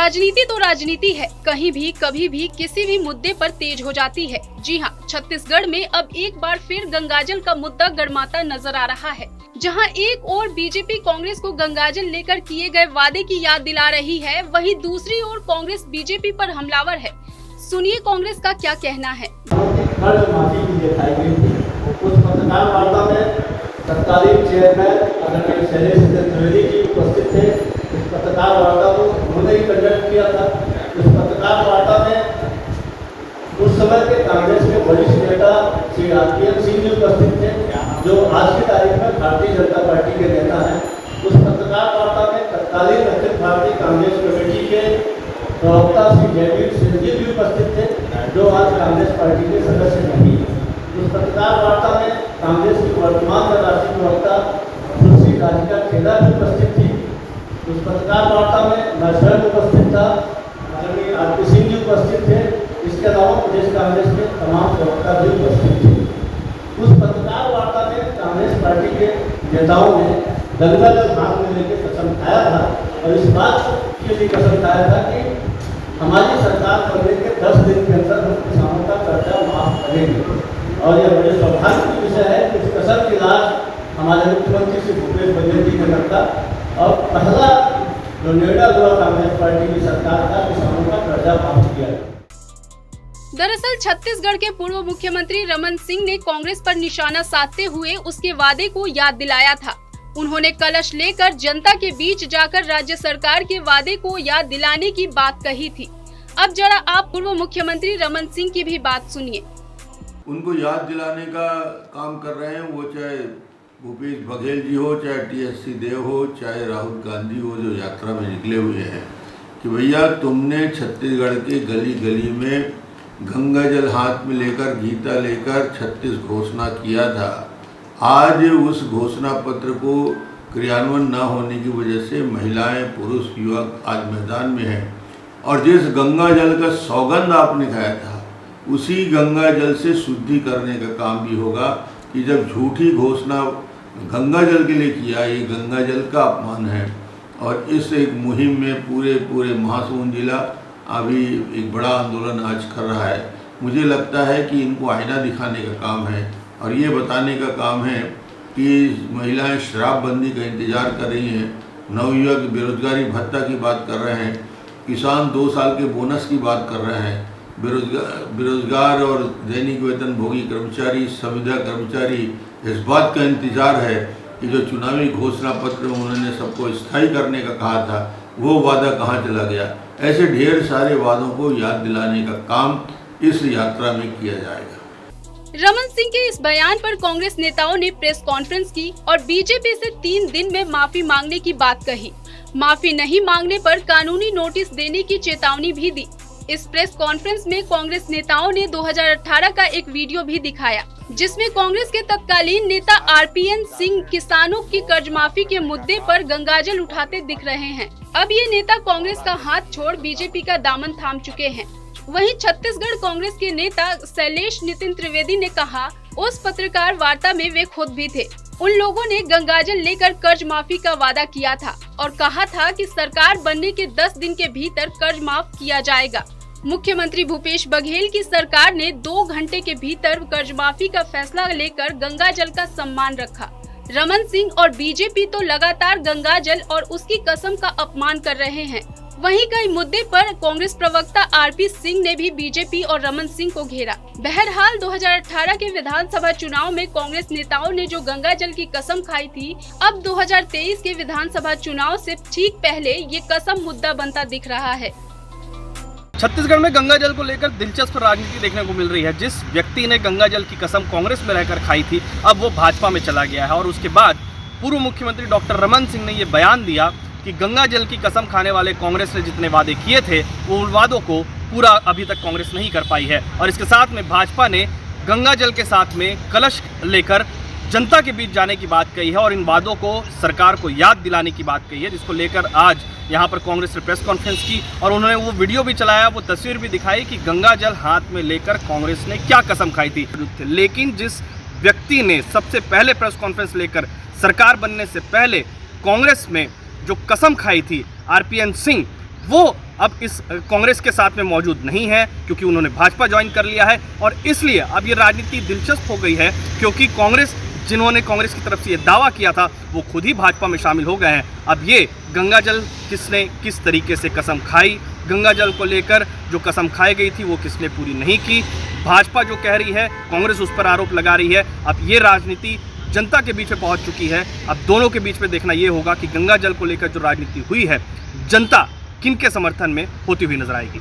राजनीति तो राजनीति है, कहीं भी कभी भी किसी भी मुद्दे पर तेज हो जाती है। जी हाँ, छत्तीसगढ़ में अब एक बार फिर गंगाजल का मुद्दा गरमाता नजर आ रहा है। जहां एक ओर बीजेपी कांग्रेस को गंगाजल लेकर किए गए वादे की याद दिला रही है, वहीं दूसरी ओर कांग्रेस बीजेपी पर हमलावर है। सुनिए कांग्रेस का क्या कहना है। तत्कालीन चेयरमैन आदरणीय शैलेश त्रिवेदी जी उपस्थित थे। इस पत्रकार वार्ता को उन्होंने ही कंडक्ट किया था। इस पत्रकार वार्ता में उस समय के कांग्रेस के वरिष्ठ नेता श्री आरपीएन सिंह जी उपस्थित थे, जो आज की तारीख में भारतीय जनता पार्टी के नेता हैं। उस पत्रकार वार्ता में तत्कालीन अखिल भारतीय कांग्रेस कमेटी के प्रवक्ता श्री जयवीर सिंह जी भी उपस्थित थे, जो आज कांग्रेस पार्टी के सदस्य नहीं है। उस पत्रकार वार्ता में कांग्रेस की वर्तमान राष्ट्रीय प्रवक्ता तुलसी राधिका खेड़ा भी उपस्थित थी। उस पत्रकार वार्ता में मैं स्वयं उपस्थित था, आदरणीय आरपी सिंह जी उपस्थित थे। इसके अलावा प्रदेश कांग्रेस के तमाम प्रवक्ता भी उपस्थित थे। उस पत्रकार वार्ता में कांग्रेस पार्टी के नेताओं ने गंगाजल हाथ में लेकर कसम खाया था और इस बात के लिए कसम खाया था कि हमारी सरकार बनने के 10 दिन के अंदर हम किसानों का कर्जा माफ करेंगे। और यह बड़े सौभाग्य की विषय है कि इस कसम की लाज हमारे मुख्यमंत्री श्री भूपेश बघेल जी ने रखा और पहला जो निर्णय हुआ कांग्रेस पार्टी की सरकार का किसानों का कर्जा माफ किया। दरअसल छत्तीसगढ़ के पूर्व मुख्यमंत्री रमन सिंह ने कांग्रेस पर निशाना साधते हुए उसके वादे को याद दिलाया था। उन्होंने कलश लेकर जनता के बीच जाकर राज्य सरकार के वादे को याद दिलाने की बात कही थी। अब जरा आप पूर्व मुख्यमंत्री रमन सिंह की भी बात सुनिए। उनको याद दिलाने का काम कर रहे हैं, वो चाहे भूपेश बघेल जी हो, चाहे टीएस देव हो, चाहे राहुल गांधी हो, जो यात्रा में निकले हुए हैं कि भैया तुमने छत्तीसगढ़ के गली गली में गंगाजल हाथ में लेकर गीता लेकर 36 घोषणा किया था। आज उस घोषणा पत्र को क्रियान्वयन न होने की वजह से महिलाएं, पुरुष, युवक आज मैदान में हैं और जिस गंगाजल का सौगंध आपने खाया था उसी गंगा जल से शुद्धि करने का काम भी होगा कि जब झूठी घोषणा गंगा जल के लिए किया, ये गंगा जल का अपमान है। और इस एक मुहिम में पूरे महासमुंद जिला अभी एक बड़ा आंदोलन आज कर रहा है। मुझे लगता है कि इनको आईना दिखाने का काम है और ये बताने का काम है कि महिलाएं शराबबंदी का इंतज़ार कर रही हैं, नवयुवक बेरोजगारी भत्ता की बात कर रहे हैं, किसान 2 साल के बोनस की बात कर रहे हैं, बेरोजगार और दैनिक वेतन भोगी कर्मचारी, संविदा कर्मचारी इस बात का इंतज़ार है कि जो चुनावी घोषणा पत्र उन्होंने सबको स्थायी करने का कहा था वो वादा कहाँ चला गया। ऐसे ढेर सारे वादों को याद दिलाने का काम इस यात्रा में किया जाएगा। रमन सिंह के इस बयान पर कांग्रेस नेताओं ने प्रेस कॉन्फ्रेंस की और बीजेपी से 3 दिन में माफी मांगने की बात कही। माफी नहीं मांगने पर कानूनी नोटिस देने की चेतावनी भी दी। इस प्रेस कॉन्फ्रेंस में कांग्रेस नेताओं ने 2018 का एक वीडियो भी दिखाया, जिसमें कांग्रेस के तत्कालीन नेता आरपीएन सिंह किसानों की कर्ज माफी के मुद्दे पर गंगाजल उठाते दिख रहे हैं। अब ये नेता कांग्रेस का हाथ छोड़ बीजेपी का दामन थाम चुके हैं। वहीं छत्तीसगढ़ कांग्रेस के नेता शैलेश नितिन त्रिवेदी ने कहा, उस पत्रकार वार्ता में वे खुद भी थे। उन लोगों ने गंगाजल लेकर कर्ज माफी का वादा किया था और कहा था कि सरकार बनने के 10 दिन के भीतर कर्ज माफ किया जाएगा। मुख्यमंत्री भूपेश बघेल की सरकार ने 2 घंटे के भीतर कर्ज माफी का फैसला लेकर गंगाजल का सम्मान रखा। रमन सिंह और बीजेपी तो लगातार गंगाजल और उसकी कसम का अपमान कर रहे हैं। वहीं कई मुद्दे पर कांग्रेस प्रवक्ता आरपी सिंह ने भी बीजेपी और रमन सिंह को घेरा। बहरहाल 2018 के विधानसभा चुनाव में कांग्रेस नेताओं ने जो गंगाजल की कसम खाई थी, अब 2023 के विधानसभा चुनाव से ठीक पहले ये कसम मुद्दा बनता दिख रहा है। छत्तीसगढ़ में गंगाजल को लेकर दिलचस्प राजनीति देखने को मिल रही है। जिस व्यक्ति ने गंगाजल की कसम कांग्रेस में रहकर खाई थी, अब वो भाजपा में चला गया है और उसके बाद पूर्व मुख्यमंत्री डॉक्टर रमन सिंह ने ये बयान दिया कि गंगाजल की कसम खाने वाले कांग्रेस ने जितने वादे किए थे वो उन वादों को पूरा अभी तक कांग्रेस नहीं कर पाई है। और इसके साथ में भाजपा ने गंगाजल के साथ में कलश लेकर जनता के बीच जाने की बात कही है और इन वादों को सरकार को याद दिलाने की बात कही है, जिसको लेकर आज यहाँ पर कांग्रेस ने प्रेस कॉन्फ्रेंस की और उन्होंने वो वीडियो भी चलाया, वो तस्वीर भी दिखाई कि गंगाजल हाथ में लेकर कांग्रेस ने क्या कसम खाई थी। लेकिन जिस व्यक्ति ने सबसे पहले प्रेस कॉन्फ्रेंस लेकर सरकार बनने से पहले कांग्रेस में जो कसम खाई थी, आरपीएन सिंह, वो अब इस कांग्रेस के साथ में मौजूद नहीं है, क्योंकि उन्होंने भाजपा ज्वाइन कर लिया है। और इसलिए अब ये राजनीति दिलचस्प हो गई है, क्योंकि कांग्रेस, जिन्होंने कांग्रेस की तरफ से ये दावा किया था, वो खुद ही भाजपा में शामिल हो गए हैं। अब ये गंगा जल किसने किस तरीके से कसम खाई, गंगा जल को लेकर जो कसम खाई गई थी वो किसने पूरी नहीं की, भाजपा जो कह रही है, कांग्रेस उस पर आरोप लगा रही है। अब ये राजनीति जनता के बीच में पहुंच चुकी है। अब दोनों के बीच में देखना ये होगा कि गंगा जल को लेकर जो राजनीति हुई है, जनता किनके समर्थन में होती हुई नजर आएगी।